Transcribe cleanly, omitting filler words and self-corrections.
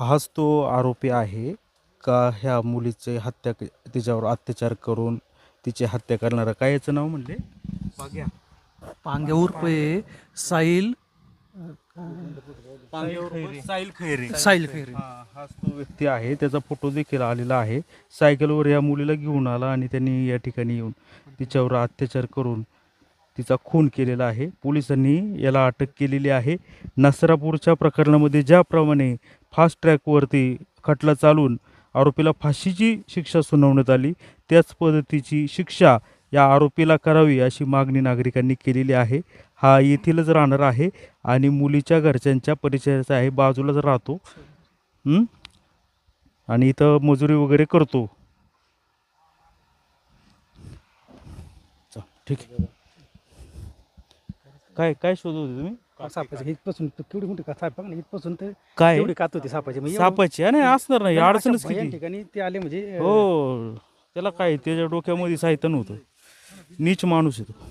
हाच तो आरोपी आहे का ह्या मुलीचे तिच्यावर अत्याचार करून तिची हत्या करणारा? काय याचं नाव म्हणले? पाग्या. पांग्या उर्फ साहिल साहिल खैरे. साहिल खैरे. हाच तो व्यक्ती आहे. त्याचा फोटो देखील आलेला आहे. सायकलवर या मुलीला घेऊन आला आणि त्यांनी या ठिकाणी येऊन तिच्यावर अत्याचार करून तिचा खून केलेला आहे. पोलिसांनी याला अटक केलेली आहे. नसरापूरच्या प्रकरणामध्ये ज्याप्रमाणे फास्ट ट्रॅकवरती खटला चालून आरोपीला फाशीची शिक्षा सुनावण्यात आली, त्याच पद्धतीची शिक्षा या आरोपीला करावी अशी मागणी नागरिकांनी केलेली आहे. हा येथीलच राहणार आहे आणि मुलीच्या घरच्यांच्या परिचयाचा आहे, बाजूलाच राहतो. आणि इथं मजुरी वगैरे करतो. ठीक आहे. काय काय शोधत होते तुम्ही? सापाची इथपासून केवढी मोठी का साप ना इथपासून तर काय एवढी कात होती सापाची म्हणजे सापाची? नाही असणार नाही, अडचणच भयान किती. ठिकाणी ते आले म्हणजे हो, त्याला काय त्याच्या डोक्यामध्ये साहित्य नव्हतं. नीच माणूस आहे तो.